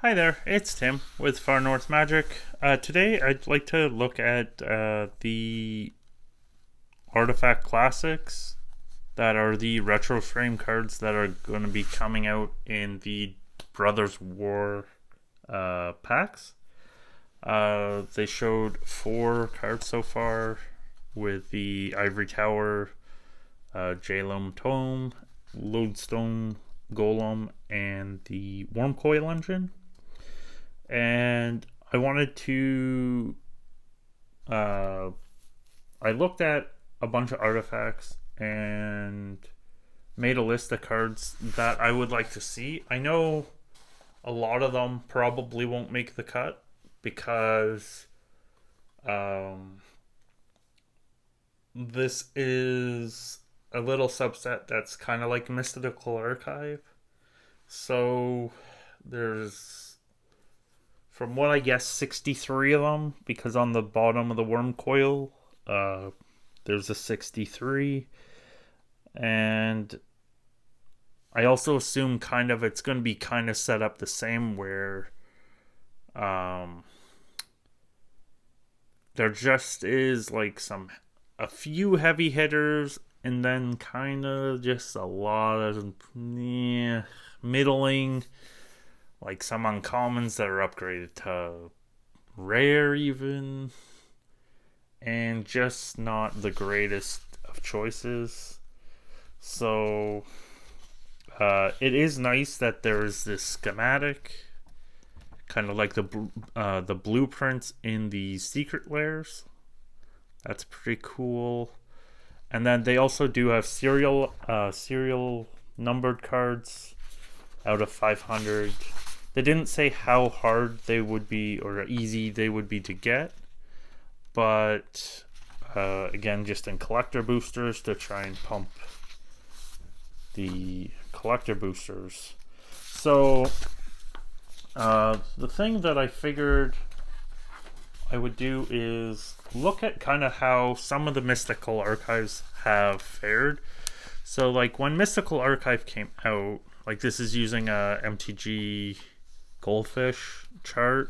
Hi there, it's Tim with Far North Magic. Today I'd like to look at the Artifact Classics that are the retro frame cards that are going to be coming out in the Brothers War packs. They showed 4 cards so far with the Ivory Tower, Jalum Tome, Lodestone Golem, and the Wormcoil Engine. And I wanted to I looked at a bunch of artifacts and made a list of cards that I would like to see. I know a lot of them probably won't make the cut because this is a little subset that's kind of like Mystical Archive. So there's, from what I guess, 63 of them, because on the bottom of the worm coil, there's a 63. And I also assume kind of it's going to be kind of set up the same where there just is like a few heavy hitters and then kind of just a lot of middling, like some uncommons that are upgraded to rare even, and just not the greatest of choices. So it is nice that there's this schematic, kind of like the blueprints in the secret layers. That's pretty cool. And then they also do have serial numbered cards out of 500. They didn't say how hard they would be or easy they would be to get, but again, just in collector boosters to try and pump the collector boosters. So the thing that I figured I would do is look at kind of how some of the Mystical Archives have fared. So like when Mystical Archive came out, like this is using a MTG Goldfish chart,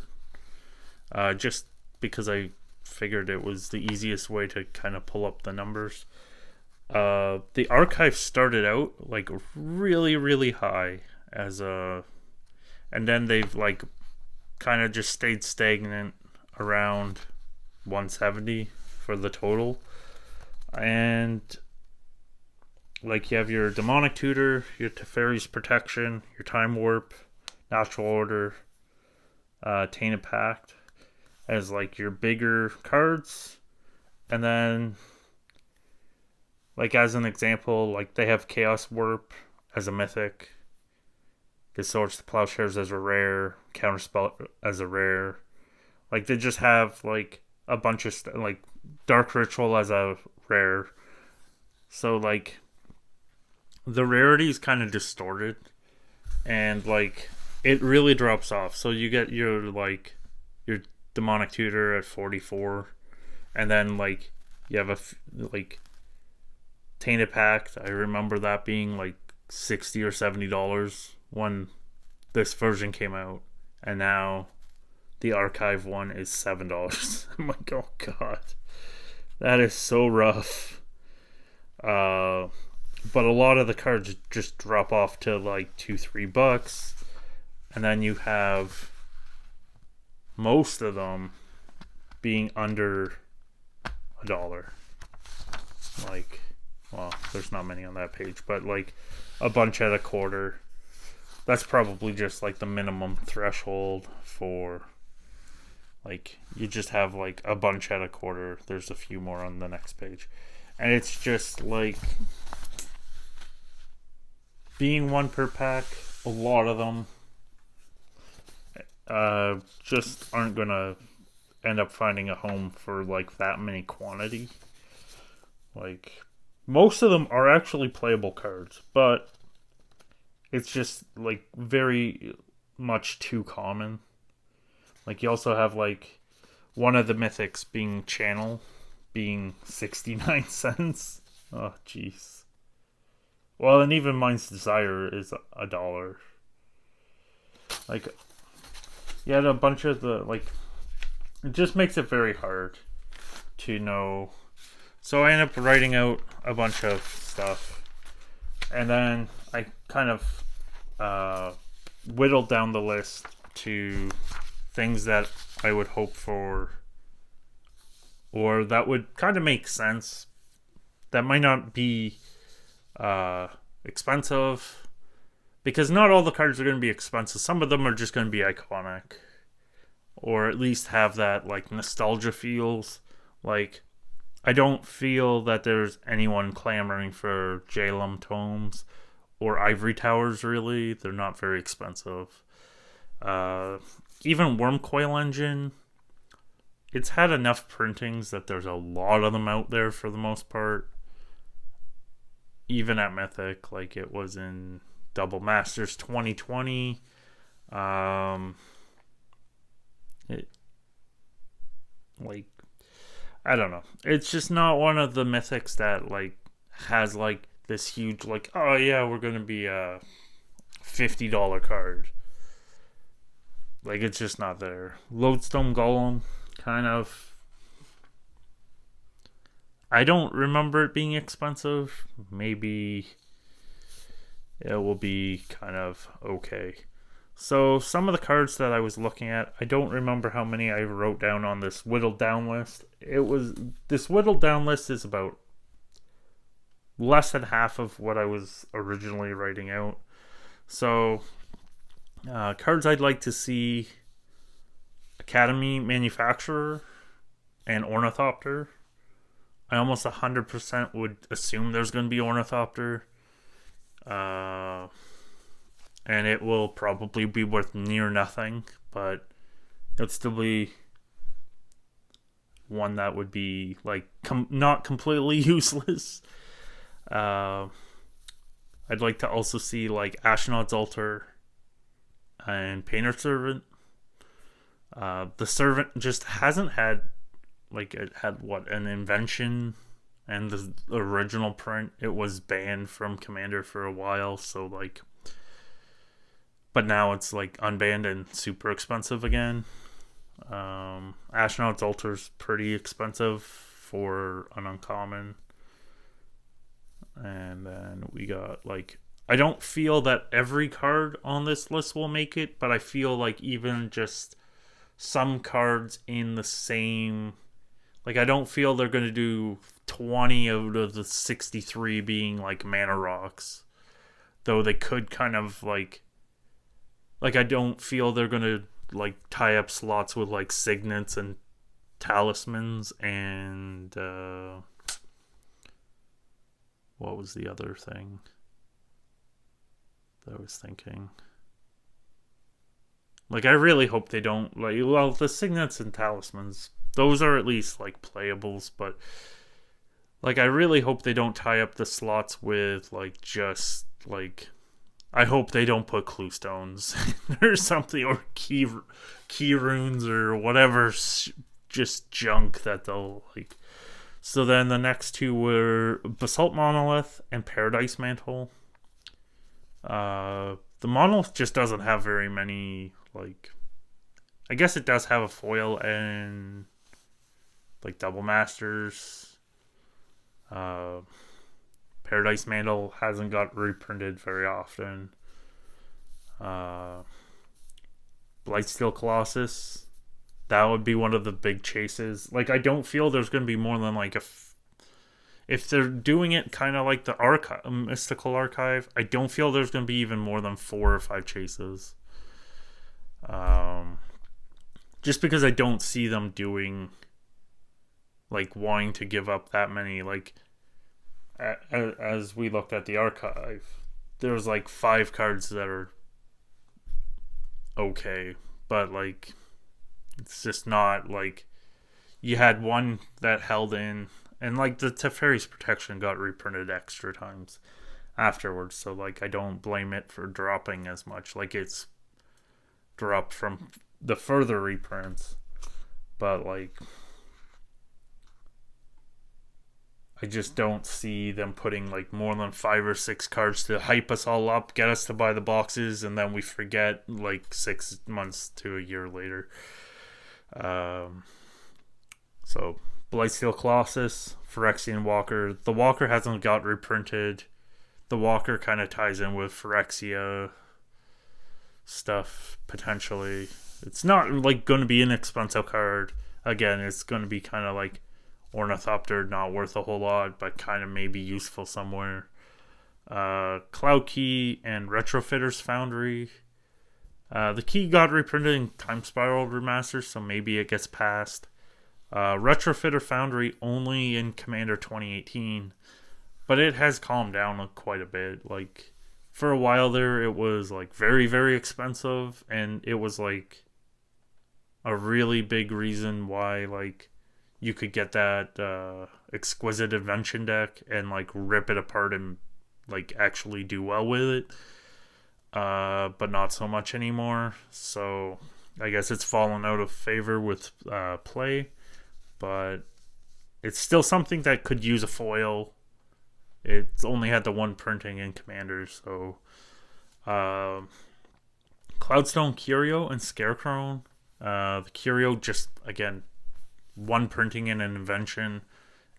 just because I figured it was the easiest way to kind of pull up the numbers. The archive started out like really, really high and then they've like kind of just stayed stagnant around 170 for the total. And like you have your Demonic Tutor, your Teferi's Protection, your Time Warp, Natural Order, Tainted Pact as like your bigger cards. And then like as an example, like they have Chaos Warp as a mythic, the Swords to Plowshares as a rare, Counterspell as a rare. Like they just have like a bunch of like Dark Ritual as a rare. So like the rarity is kind of distorted, and like it really drops off. So you get your Demonic Tutor at 44, and then like you have like Tainted Pact. I remember that being like $60 or $70 when this version came out, and now the archive one is $7. I'm like, oh god, that is so rough. But a lot of the cards just drop off to like $2-3, and then you have most of them being under $1. Like, well, there's not many on that page, but like a bunch at $0.25. That's probably just like the minimum threshold for, like, you just have like a bunch at $0.25. There's a few more on the next page, and it's just like being one per pack. A lot of them just aren't gonna end up finding a home for like that many quantity. Like most of them are actually playable cards, but it's just like very much too common. Like you also have like one of the mythics being Channel being 69 cents. Oh jeez. Well, and even Mind's Desire is $1. Like you had a bunch of the, like, it just makes it very hard to know. So I ended up writing out a bunch of stuff, and then I kind of whittled down the list to things that I would hope for, or that would kind of make sense, that might not be expensive, because not all the cards are going to be expensive. Some of them are just going to be iconic, or at least have that like nostalgia feels. Like, I don't feel that there's anyone clamoring for Jalem tomes or ivory towers, really. They're not very expensive. Even Wormcoil Engine, it's had enough printings that there's a lot of them out there for the most part. Even at Mythic, like it was in Double Masters 2020. I don't know. It's just not one of the Mythics that like has like this huge like, oh yeah, we're gonna be a $50 card. Like, it's just not there. Lodestone Golem, kind of. I don't remember it being expensive. Maybe it will be kind of okay. So some of the cards that I was looking at, I don't remember how many I wrote down on this whittled down list. This whittled down list is about less than half of what I was originally writing out. So cards I'd like to see: Academy Manufacturer and Ornithopter. I almost 100% would assume there's going to be Ornithopter. And it will probably be worth near nothing, but it'd still be one that would be like not completely useless. I'd like to also see like Astronaut's Altar and Painter Servant. The Servant just hasn't had, like, it had what, an invention, and the original print, it was banned from Commander for a while, so like, but now it's like unbanned and super expensive again. Astronaut's Altar's pretty expensive for an uncommon. And then we got like, I don't feel that every card on this list will make it, but I feel like even just some cards in the same, like, I don't feel they're going to do 20 out of the 63 being like mana rocks, though they could kind of like I don't feel they're going to like tie up slots with like signets and talismans and what was the other thing that I was thinking? Like, I really hope they don't, like, well, the signets and talismans, those are at least like playables, but like, I really hope they don't tie up the slots with like just like, I hope they don't put clue stones or something, or key runes or whatever, just junk that they'll like. So then the next two were Basalt Monolith and Paradise Mantle. The Monolith just doesn't have very many, like, I guess it does have a foil and like Double Masters. Paradise Mantle hasn't got reprinted very often. Blightsteel Colossus, that would be one of the big chases. Like, I don't feel there's going to be more than like if they're doing it kind of like the Mystical Archive, I don't feel there's going to be even more than 4 or 5 chases. Just because I don't see them doing, like, wanting to give up that many, like, as we looked at the archive, there's like 5 cards that are okay, but like, it's just not like, you had one that held in, and like the Teferi's Protection got reprinted extra times afterwards, so like, I don't blame it for dropping as much. Like, it's dropped from the further reprints, but like, I just don't see them putting like more than 5 or 6 cards to hype us all up, get us to buy the boxes, and then we forget like 6 months to a year later. So Blightsteel Colossus, Phyrexian Walker. The Walker hasn't got reprinted. The Walker kind of ties in with Phyrexia stuff potentially. It's not like going to be an expensive card. Again, it's going to be kind of like Ornithopter, not worth a whole lot, but kind of maybe useful somewhere. Cloud Key and Retrofitter's Foundry. The key got reprinted in Time Spiral Remaster, so maybe it gets passed. Retrofitter Foundry only in Commander 2018, but it has calmed down quite a bit. Like, for a while there, it was like very, very expensive, and it was like a really big reason why like you could get that Exquisite Invention deck and like rip it apart and like actually do well with it. But not so much anymore. So I guess it's fallen out of favor with play. But it's still something that could use a foil. It's only had the one printing in Commander. So Cloudstone Curio and Scarecrow. The Curio just, again, one printing in an invention.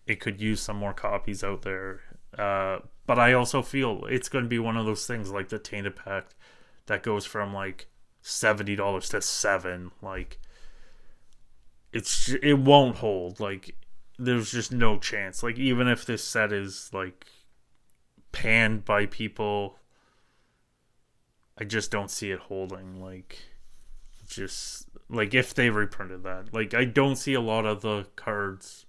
It could use some more copies out there. But I also feel it's going to be one of those things like the Tainted Pact that goes from like $70 to $7. Like, it won't hold. Like, there's just no chance. Like, even if this set is like panned by people, I just don't see it holding. Like, just like if they reprinted that, like, I don't see a lot of the cards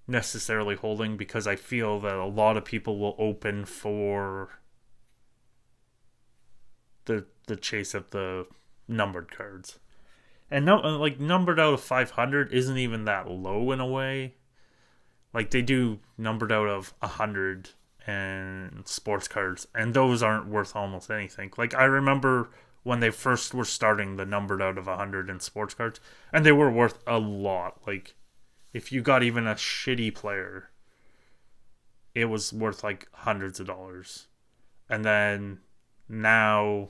necessarily holding, because I feel that a lot of people will open for the chase of the numbered cards. And no, like, numbered out of 500 isn't even that low in a way. Like, they do numbered out of 100 and sports cards, and those aren't worth almost anything. Like, I remember when they first were starting the numbered out of 100 in sports cards, and they were worth a lot. Like, if you got even a shitty player, it was worth like hundreds of dollars. And then now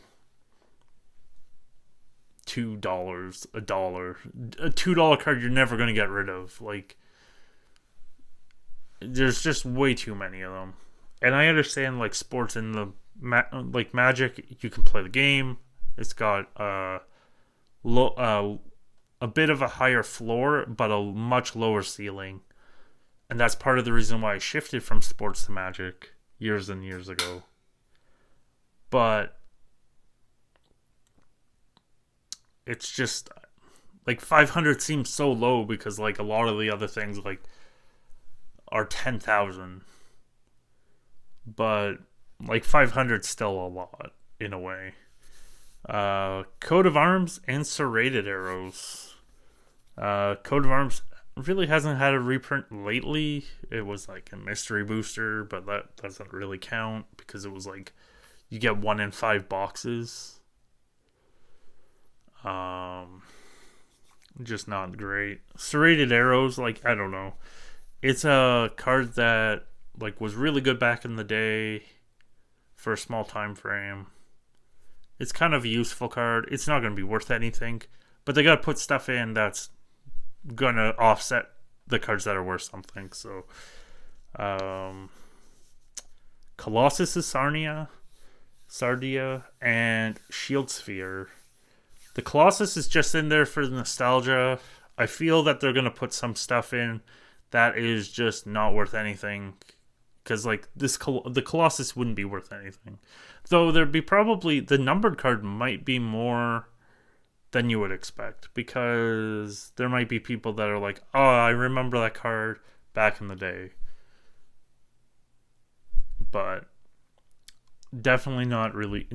$2, $1, a $2 card you're never going to get rid of. Like, there's just way too many of them. And I understand, like, sports in the like Magic, you can play the game. It's got a bit of a higher floor, but a much lower ceiling. And that's part of the reason why I shifted from sports to Magic years and years ago. But it's just like 500 seems so low, because like a lot of the other things like are 10,000. But like 500's still a lot in a way. Coat of Arms and Serrated Arrows. Coat of Arms really hasn't had a reprint lately. It was like a mystery booster, but that doesn't really count because it was like you get 1 in 5 boxes. Just not great. Serrated Arrows, like, I don't know. It's a card that like was really good back in the day for a small time frame. It's kind of a useful card. It's not going to be worth anything, but they got to put stuff in that's going to offset the cards that are worth something. So, Colossus is Sardia, and Shield Sphere. The Colossus is just in there for the nostalgia. I feel that they're going to put some stuff in that is just not worth anything. Because, like, the Colossus wouldn't be worth anything. Though there'd be probably... The numbered card might be more than you would expect. Because there might be people that are like, oh, I remember that card back in the day. But definitely not really...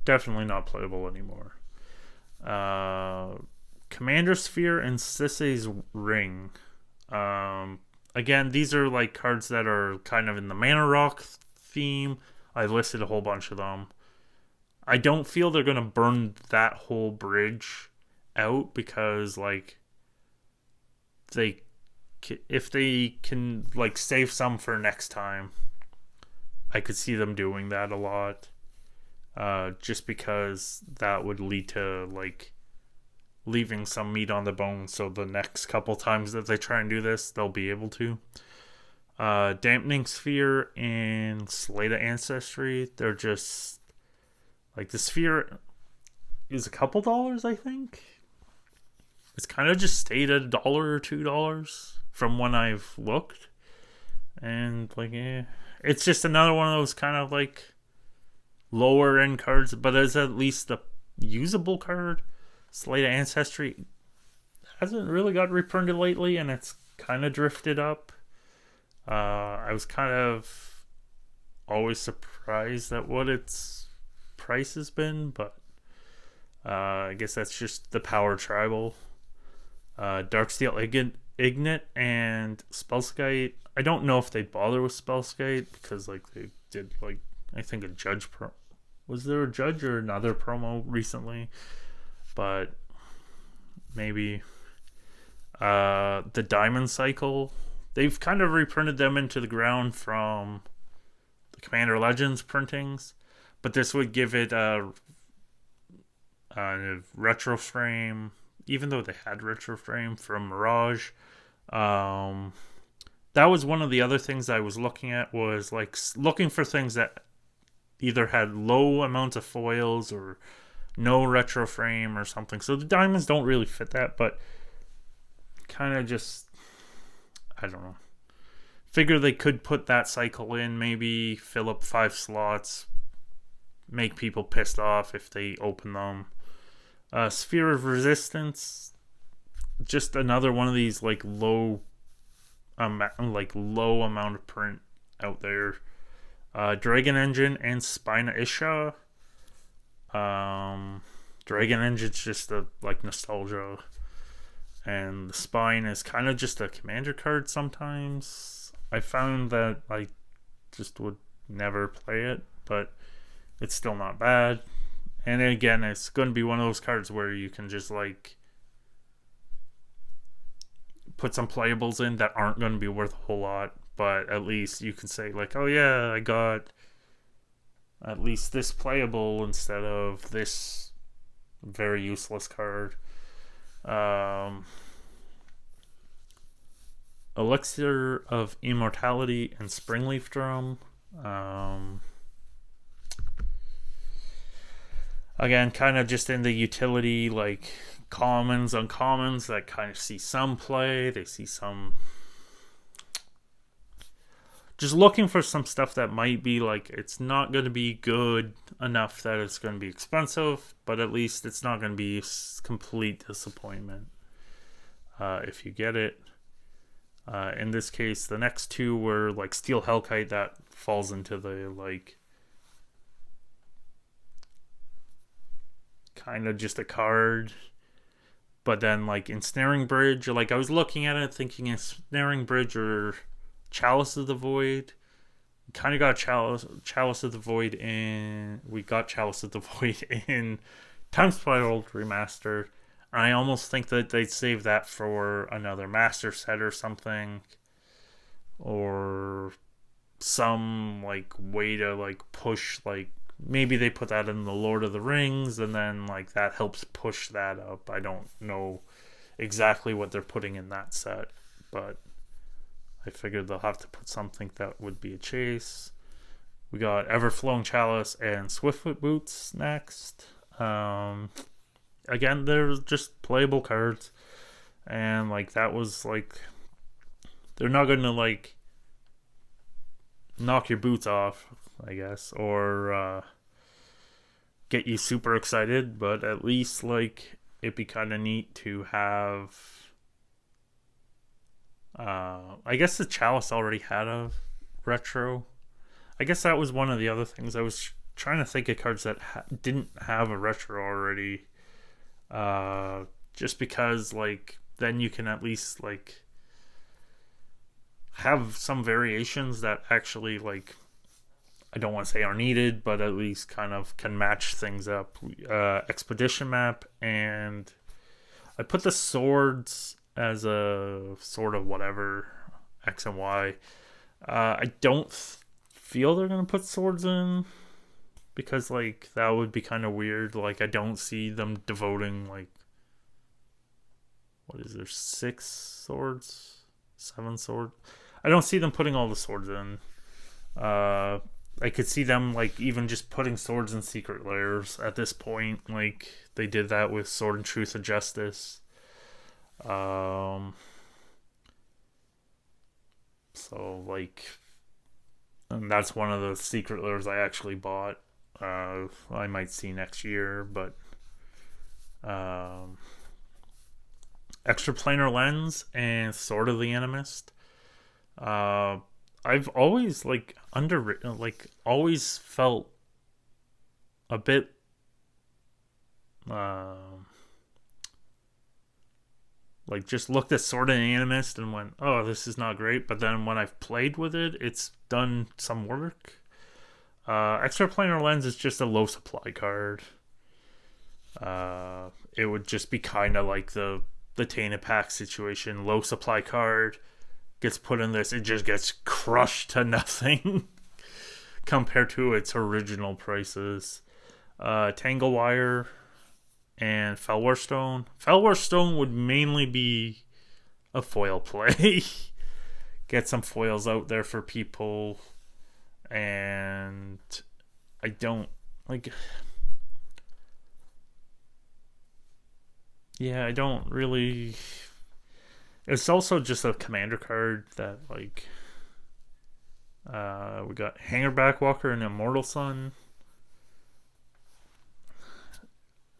Definitely not playable anymore. Commander Sphere and Sissy's Ring. Again, these are like cards that are kind of in the Mana Rock theme. I listed a whole bunch of them. I don't feel they're going to burn that whole bridge out, because like they if they can like save some for next time, I could see them doing that a lot. Just because that would lead to like leaving some meat on the bone, so the next couple times that they try and do this, they'll be able to. Dampening Sphere and Slate of Ancestry, they're just like, the sphere is a couple dollars, I think. It's kind of just stayed at $1 or $2 from when I've looked, and like, it's just another one of those kind of like lower end cards, but it's at least a usable card. Slate of Ancestry hasn't really got reprinted lately, and it's kind of drifted up. I was kind of always surprised at what its price has been, but I guess that's just the power tribal. Darksteel Ignite and Spellskite. I don't know if they bother with Spellskite because like they did like, I think a judge was there a judge or another promo recently, but maybe. The Diamond Cycle, they've kind of reprinted them into the ground from the Commander Legends printings, but this would give it a retro frame, even though they had retro frame from Mirage. That was one of the other things I was looking at, was like looking for things that either had low amounts of foils or no retro frame or something. So the diamonds don't really fit that, but kind of just, I don't know. Figure they could put that cycle in, maybe fill up 5 slots, make people pissed off if they open them. Sphere of Resistance, just another one of these like low amount of print out there. Dragon Engine and Spina Isha. Dragon Engine's just a like nostalgia, and the Spine is kind of just a commander card sometimes. I found that I just would never play it, but it's still not bad. And again, it's going to be one of those cards where you can just like put some playables in that aren't going to be worth a whole lot, but at least you can say like, oh yeah, I got at least this playable instead of this very useless card. Elixir of Immortality and Springleaf Drum. Again, kind of just in the utility, like commons, uncommons that kind of see some play. They see some. Just looking for some stuff that might be like, it's not going to be good enough that it's going to be expensive, but at least it's not going to be complete disappointment if you get it. In this case, the next two were like Steel Hellkite, that falls into the like kind of just a card. But then like Ensnaring Bridge, like I was looking at it thinking Ensnaring Bridge or Chalice of the Void. We kind of got Chalice of the Void in. We got Chalice of the Void in Time Spiral Remastered. I almost think that they'd save that for another master set or something, or some like way to like push, like maybe they put that in the Lord of the Rings and then like that helps push that up. I don't know exactly what they're putting in that set, but I figured they'll have to put something that would be a chase. We got Everflowing Chalice and Swiftfoot Boots next. Again, they're just playable cards, and like that was like, they're not going to like knock your boots off, I guess, or get you super excited, but at least like it'd be kind of neat to have. I guess the Chalice already had a retro. I guess that was one of the other things. I was trying to think of cards that didn't have a retro already. Just because like then you can at least like have some variations that actually like, I don't want to say are needed, but at least kind of can match things up. Expedition map, and I put the swords as a sort of whatever X and Y. I don't feel they're gonna put swords in, because like that would be kind of weird. Like I don't see them devoting like, what is there, 6 swords, 7 swords. I don't see them putting all the swords in. I could see them like even just putting swords in secret layers at this point, like they did that with Sword and Truth and Justice. So like, and that's one of the secret layers I actually bought. I might see next year, but extra planar lens and Sword of the Animist. I've always like underwritten, like always felt a bit like just looked at Sword of the Animist and went, oh, this is not great. But then when I've played with it, it's done some work. Extra planar lens is just a low supply card. It would just be kind of like the Tainted Pack situation. Low supply card gets put in this, it just gets crushed to nothing compared to its original prices. Tangle Wire and Fellwar Stone. Fellwar Stone would mainly be a foil play. Get some foils out there for people. And I don't like, yeah, I don't really. It's also just a commander card that like we got Hangerback Walker and Immortal Son.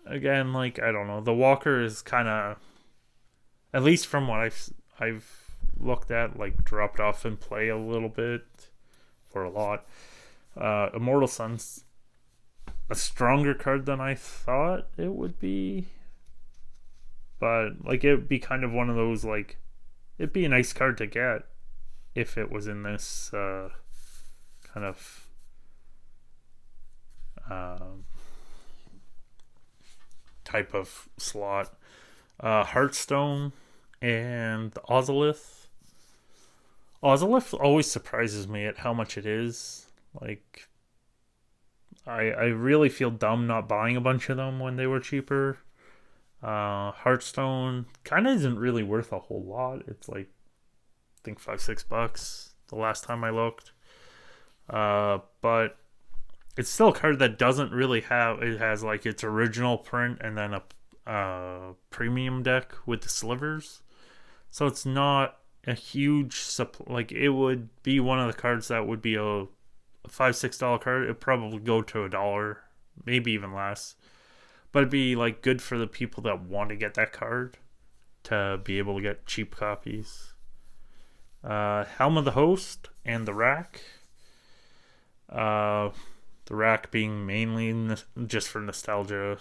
Again, like I don't know, the Walker is kind of, at least from what I've looked at, like dropped off in play a little bit for a lot. Immortal Sons, a stronger card than I thought it would be. But like it would be kind of one of those, like it'd be a nice card to get if it was in this kind of type of slot. Hearthstone and Ozolith. Ozolith always surprises me at how much it is. Like I really feel dumb not buying a bunch of them when they were cheaper. Hearthstone kind of isn't really worth a whole lot. It's like, I think $5-6 the last time I looked. But it's still a card that doesn't really have, it has like its original print and then a premium deck with the slivers. So it's not a huge like it would be one of the cards that would be a $5-6 card. It'd probably go to $1, maybe even less. But it'd be like good for the people that want to get that card to be able to get cheap copies. Helm of the Host and the Rack. The Rack being mainly just for nostalgia.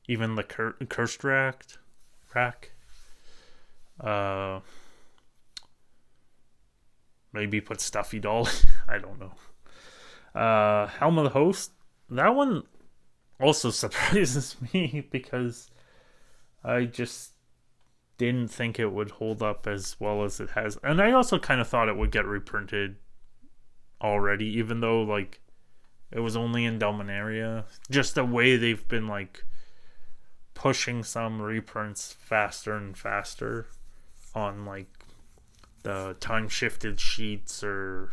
Even the Cursed Rack. Maybe put Stuffy Doll. I don't know. Helm of the Host. That one also surprises me because I just didn't think it would hold up as well as it has. And I also kind of thought it would get reprinted already, even though like it was only in Dominaria. Just the way they've been like pushing some reprints faster and faster on like the time shifted sheets, or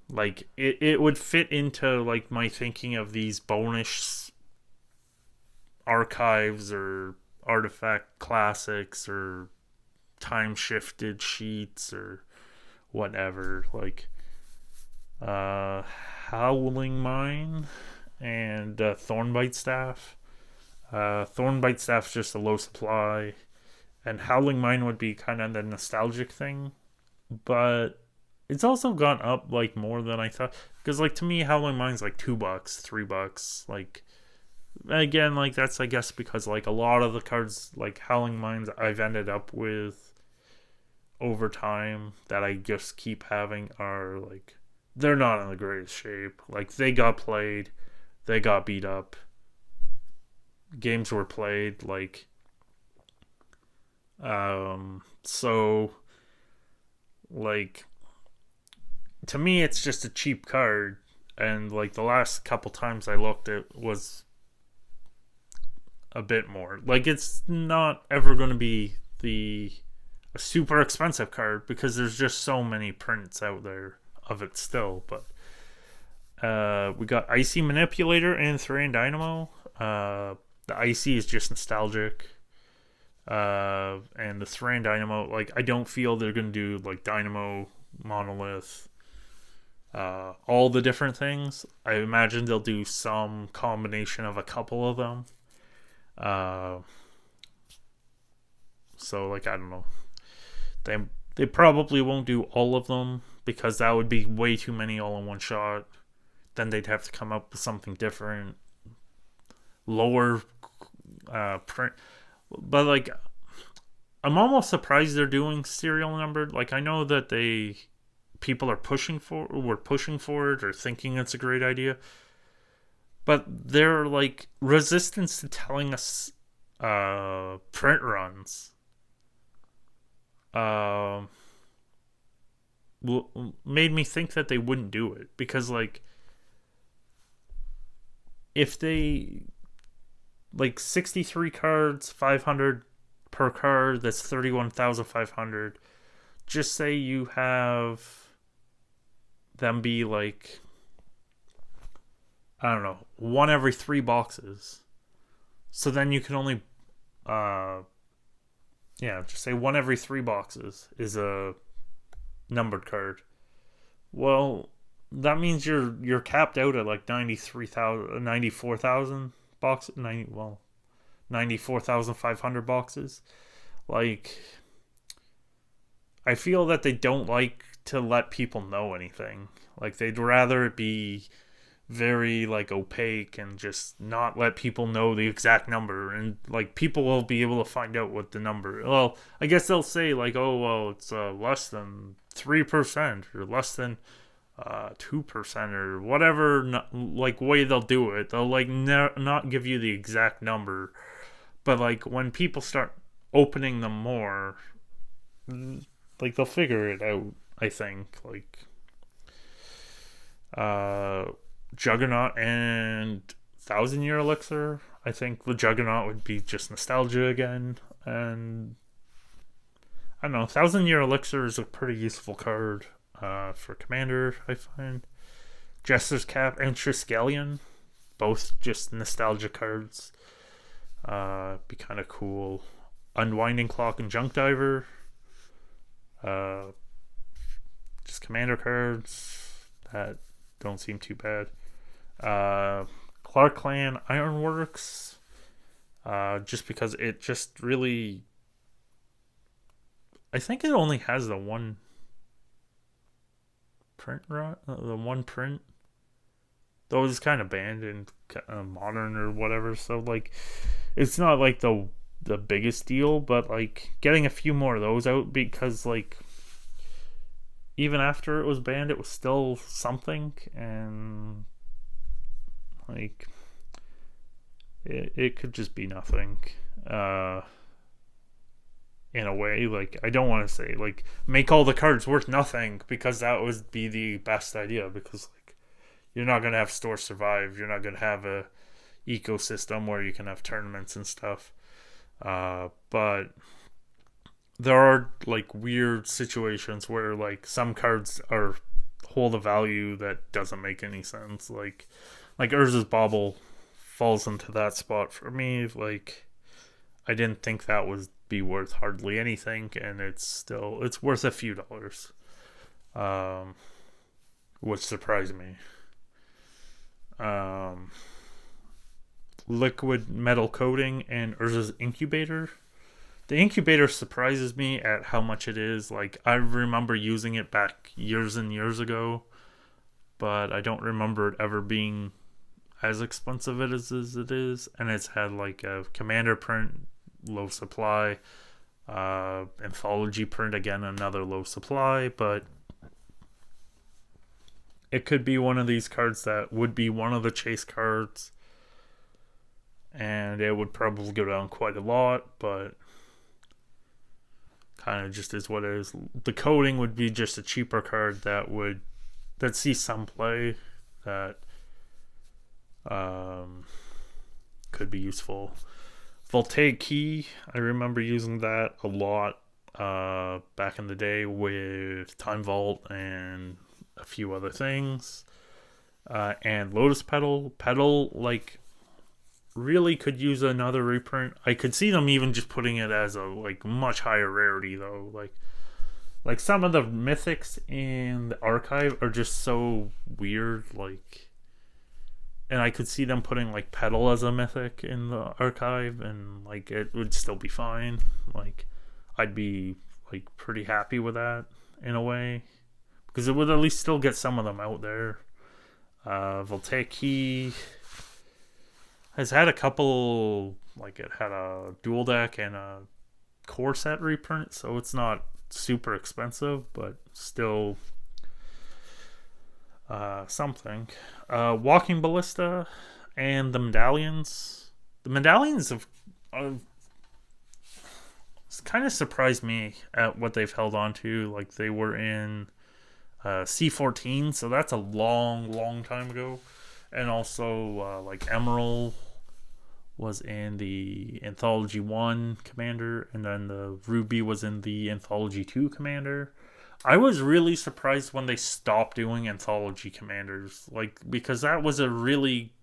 like it would fit into like my thinking of these bonus archives or artifact classics or time shifted sheets or whatever, like Howling Mine and Thornbite Staff. Thornbite Staff's just a low supply, and Howling Mine would be kind of the nostalgic thing, but it's also gone up like more than I thought, because like to me Howling Mine's like $2, $3. Like again, like that's I guess because like a lot of the cards like Howling Mines I've ended up with over time that I just keep having are like, they're not in the greatest shape. Like they got played, they got beat up, games were played, like So like to me, it's just a cheap card, and like the last couple times I looked, it was a bit more. Like it's not ever going to be the a super expensive card because there's just so many prints out there of it still. But we got Icy Manipulator and Thran Dynamo. The Icy is just nostalgic. And the Thran Dynamo, like I don't feel they're gonna do like Dynamo, Monolith, all the different things. I imagine they'll do some combination of a couple of them. Uh, so like I don't know. They they probably won't do all of them because that would be way too many all in one shot. Then they'd have to come up with something different, lower print. But like, I'm almost surprised they're doing serial numbered. Like I know that people are pushing for it or thinking it's a great idea, but they're like resistant to telling us print runs. Uh, Made me think that they wouldn't do it because like if they like 63 cards, 500 per card, that's 31,500. Just say you have them be like, I don't know, one every 3 boxes. So then you can only just say one every 3 boxes is a numbered card. Well, that means you're capped out at like 93,000, 94,000 boxes, 94,500 boxes. Like I feel that they don't like to let people know anything. Like they'd rather it be very like opaque and just not let people know the exact number, and like people will be able to find out what the number. Well, I guess they'll say like, oh well, it's less than 3% or less than 2% or whatever like way they'll do it. They'll like not give you the exact number, but like when people start opening them more, like they'll figure it out. I think like Juggernaut and Thousand Year Elixir. I think the Juggernaut would be just nostalgia again, and I don't know. Thousand Year Elixir is a pretty useful card for Commander, I find. Jester's Cap and Triskelion, both just nostalgia cards. Be kind of cool. Unwinding Clock and Junk Diver. Just Commander cards that don't seem too bad. Clark Clan Ironworks. Just because it just really, I think it only has the one print run, the one print. Though it's kind of banned in modern or whatever, so like it's not like the biggest deal, but like getting a few more of those out, because like even after it was banned, it was still something, and like it could just be nothing. In a way, like I don't want to say like make all the cards worth nothing, because that would be the best idea, because like you're not going to have store survive, you're not going to have a ecosystem where you can have tournaments and stuff. But there are like weird situations where like some cards are hold a value that doesn't make any sense. Like Urza's Bauble falls into that spot for me. Like I didn't think that would be worth hardly anything, and it's worth a few dollars, which surprised me. Liquid Metal Coating and Urza's Incubator. The Incubator surprises me at how much it is. Like I remember using it back years and years ago, but I don't remember it ever being as expensive as it is. And it's had like a Commander print, low supply, Anthology print, again another low supply, but it could be one of these cards that would be one of the chase cards, and it would probably go down quite a lot. But kind of just is what it is. The coding would be just a cheaper card that sees some play that could be useful. Voltaic Key, I remember using that a lot back in the day with Time Vault and a few other things. And Lotus Pedal, like, really could use another reprint. I could see them even just putting it as a like much higher rarity though. Like some of the mythics in the archive are just so weird, like, and I could see them putting like Pedal as a mythic in the archive, and like it would still be fine. Like I'd be like pretty happy with that in a way, because it would at least still get some of them out there. Voltaic Key has had a couple, like it had a dual deck and a core set reprint, so it's not super expensive, but still something. Walking Ballista and the medallions. The medallions have kind of surprised me at what they've held on to. Like they were in C14, so that's a long time ago. And also like Emerald was in the Anthology 1 Commander, and then the Ruby was in the Anthology 2 Commander. I was really surprised when they stopped doing Anthology Commanders, like, because that was a really...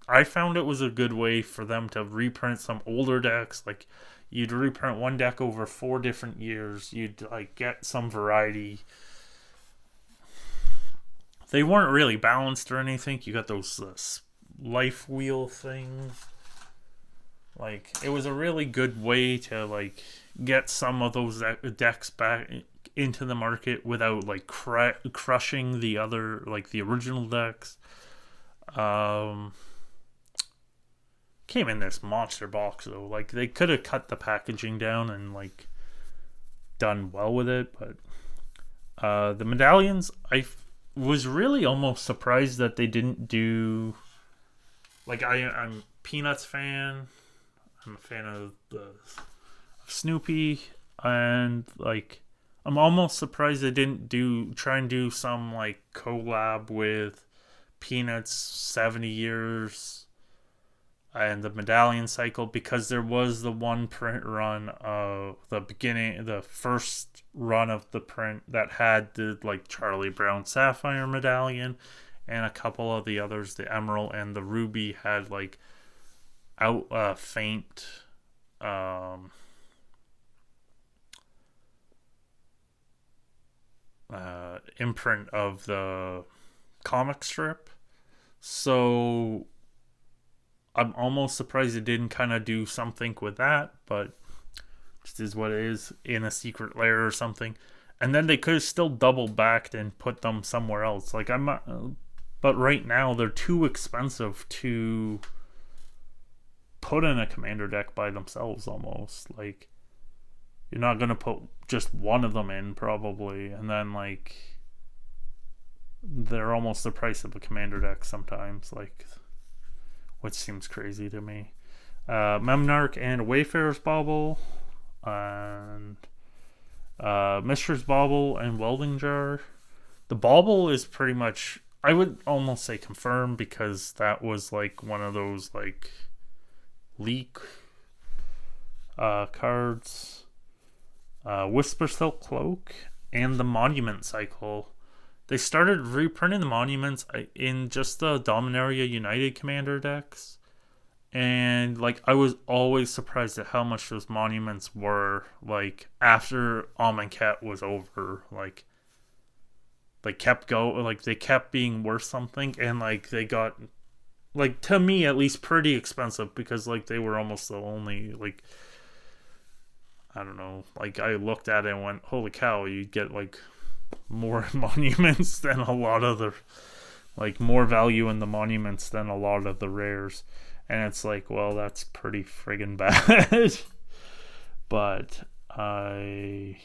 I found it was a good way for them to reprint some older decks. Like, you'd reprint one deck over 4 different years. You'd, like, get some variety. They weren't really balanced or anything. You got those life wheel things. Like, it was a really good way to, like, get some of those decks back into the market without, like, crushing the other, like, the original decks. Came in this monster box, though. Like, they could have cut the packaging down and, like, done well with it, but the medallions, I was really almost surprised that they didn't do... Like, I'm Peanuts fan. I'm a fan of Snoopy, and like I'm almost surprised they didn't try and do some like collab with Peanuts 70 years and the medallion cycle, because there was the one print run of the first run of the print that had the like Charlie Brown Sapphire medallion, and a couple of the others, the Emerald and the Ruby, had like faint imprint of the comic strip. So I'm almost surprised it didn't kind of do something with that, but just is what it is, in a secret lair or something. And then they could have still double backed and put them somewhere else. Like I'm not, but right now they're too expensive to put in a commander deck by themselves. Almost like you're not gonna put just one of them in probably, and then like they're almost the price of a commander deck sometimes, like, which seems crazy to me. Memnarch and Wayfarer's Bauble, and Mistress Bubble and Welding Jar. The Bauble is pretty much, I would almost say confirmed, because that was like one of those like leak cards. Whisper Silk Cloak and the Monument Cycle. They started reprinting the monuments in just the Dominaria United Commander decks, and like I was always surprised at how much those monuments were, like, after Amonkhet was over. Like they kept they kept being worth something, and like they got, like, to me at least, pretty expensive, because like they were almost the only, like, I don't know, like I looked at it and went, holy cow, you get like more monuments than a lot of the, like, more value in the monuments than a lot of the rares. And it's like, well, that's pretty friggin' bad. But I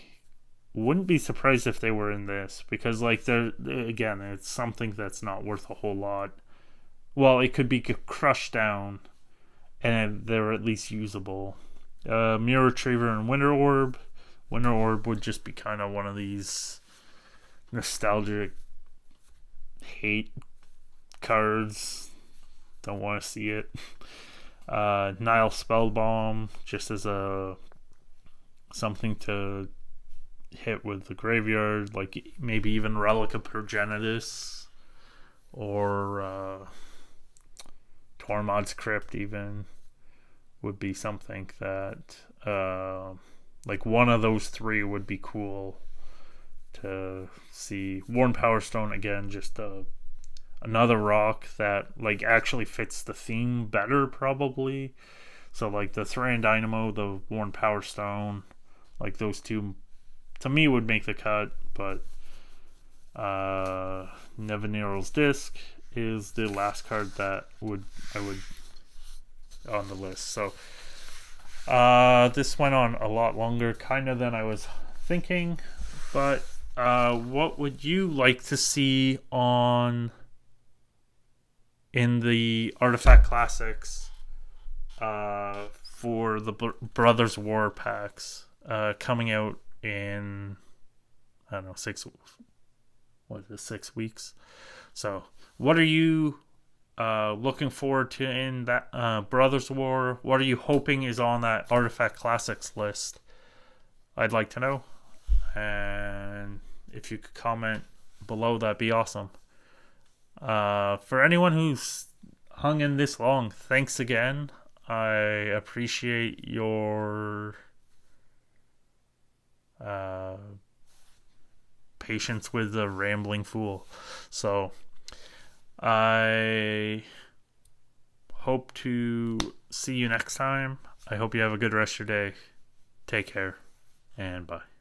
wouldn't be surprised if they were in this, because like they're, again, it's something that's not worth a whole lot. Well, it could be crushed down and they're at least usable. Mirror Retriever and Winter Orb Winter Orb would just be kind of one of these nostalgic hate cards. Don't want to see it. Nile Spellbomb, just as a something to hit with the graveyard, like maybe even Relic of Progenitus or Tormod's Crypt even would be something that like one of those three would be cool to see. Worn Power Stone, again, just another rock that like actually fits the theme better probably. So like the Thran Dynamo, the Worn Power Stone, like those two to me would make the cut. But Nevinyrral's Disc is the last card that I would on the list. So this went on a lot longer kind of than I was thinking, but what would you like to see in the Artifact Classics for the Brothers War packs coming out in, I don't know, 6 weeks? So what are you looking forward to in that Brothers War? What are you hoping is on that Artifact Classics list? I'd like to know, and if you could comment below, that'd be awesome. For anyone who's hung in this long, thanks again. I appreciate your patience with the rambling fool. So I hope to see you next time. I hope you have a good rest of your day. Take care, and bye.